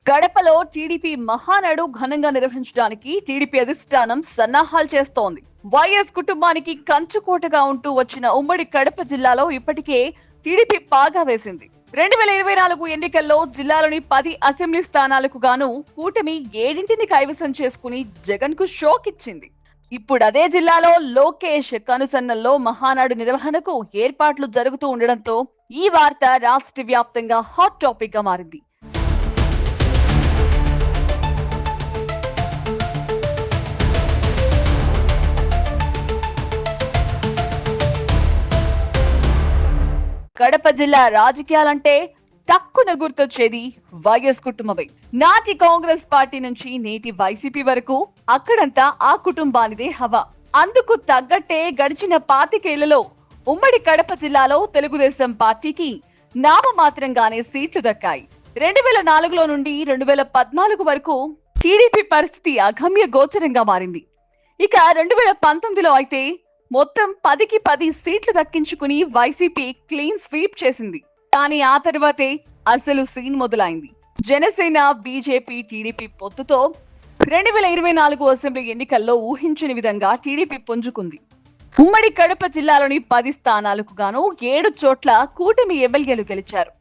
కడపలో టీడీపీ మహానాడు ఘనంగా నిర్వహించడానికి టీడీపీ అధిష్టానం సన్నాహాలు చేస్తోంది. వైఎస్ కుటుంబానికి కంచుకోటగా ఉంటూ వచ్చిన ఉమ్మడి కడప జిల్లాలో ఇప్పటికే టీడీపీ పాగా వేసింది. 2024 ఎన్నికల్లో జిల్లాలోని 10 అసెంబ్లీ స్థానాలకు గాను కూటమి 7ంటిని కైవసం చేసుకుని జగన్ కు షాక్ ఇచ్చింది. ఇప్పుడు అదే జిల్లాలో లోకేష్ కనుసన్నల్లో మహానాడు నిర్వహణకు ఏర్పాట్లు జరుగుతూ ఉండడంతో ఈ వార్త రాష్ట్ర వ్యాప్తంగా హాట్ టాపిక్ గా మారింది. కడప జిల్లా రాజకీయాలంటే తక్కువ గుర్తొచ్చేది వైఎస్ కుటుంబమే. నాటి కాంగ్రెస్ పార్టీ నుంచి నేటి వైసీపీ వరకు అక్కడంతా ఆ కుటుంబానిదే హవా. అందుకు తగ్గట్టే గడిచిన 25 ఏళ్లలో ఉమ్మడి కడప జిల్లాలో తెలుగుదేశం పార్టీకి నామమాత్రంగానే సీట్లు దక్కాయి. 2004లో నుండి 2014 వరకు టీడీపీ పరిస్థితి అగమ్య గోచరంగా మారింది. ఇక 2019లో అయితే మొత్తం 10కి 10 సీట్లు దక్కించుకుని వైసీపీ క్లీన్ స్వీప్ చేసింది. కానీ ఆ తర్వాతే అసలు సీన్ మొదలైంది. జనసేన, బీజేపీ, టీడీపీ పొత్తుతో 2024 అసెంబ్లీ ఎన్నికల్లో ఊహించని విధంగా టీడీపీ పుంజుకుంది. ఉమ్మడి కడప జిల్లాలోని 10 స్థానాలకు గాను 7 చోట్ల కూటమి ఎమ్మెల్యేలు గెలిచారు.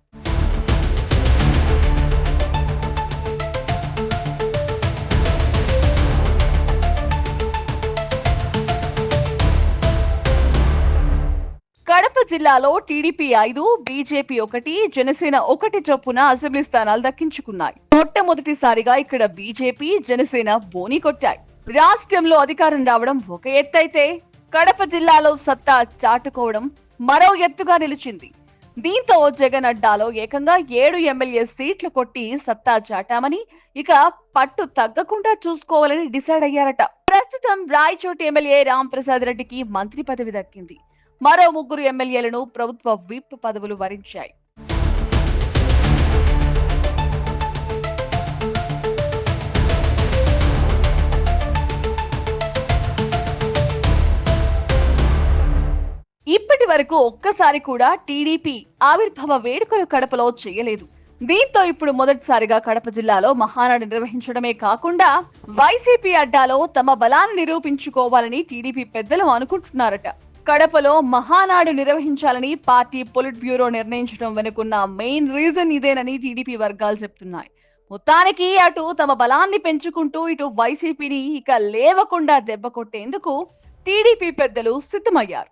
కడప జిల్లాలో టీడీపీ 5, బీజేపీ 1, జనసేన 1 చొప్పున అసెంబ్లీ స్థానాలు దక్కించుకున్నాయి. మొట్టమొదటిసారిగా ఇక్కడ బీజేపీ, జనసేన బోని కొట్టాయి. రాష్ట్రంలో అధికారం రావడం ఒక ఎత్తైతే కడప జిల్లాలో సత్తా చాటుకోవడం మరో ఎత్తుగా నిలిచింది. దీంతో జగన్ అడ్డాలో ఏకంగా 7 ఎమ్మెల్యే సీట్లు కొట్టి సత్తా చాటామని, ఇక పట్టు తగ్గకుండా చూసుకోవాలని డిసైడ్ అయ్యారట. ప్రస్తుతం రాయచోటి ఎమ్మెల్యే రాంప్రసాద్ రెడ్డికి మంత్రి పదవి దక్కింది. మరో 3 ఎమ్మెల్యేలను ప్రభుత్వ విప్ పదవులు వరించాయి. ఇప్పటి వరకు ఒక్కసారి కూడా టీడీపీ ఆవిర్భావ వేడుకలు కడపలో చేయలేదు. దీంతో ఇప్పుడు మొదటిసారిగా కడప జిల్లాలో మహానాడు నిర్వహించడమే కాకుండా వైసీపీ అడ్డాలో తమ బలాన్ని నిరూపించుకోవాలని టీడీపీ పెద్దలు అనుకుంటున్నారట. కడపలో మహానాడు నిర్వహించాలని పార్టీ పొలిట్ బ్యూరో నిర్ణయించడం వెనుకున్న మెయిన్ రీజన్ ఇదేనని టీడీపీ వర్గాలు చెప్తున్నాయి. మొత్తానికి అటు తమ బలాన్ని పెంచుకుంటూ ఇటు వైసీపీని ఇక లేవకుండా దెబ్బ కొట్టేందుకు టీడీపీ పెద్దలు సిద్ధమయ్యారు.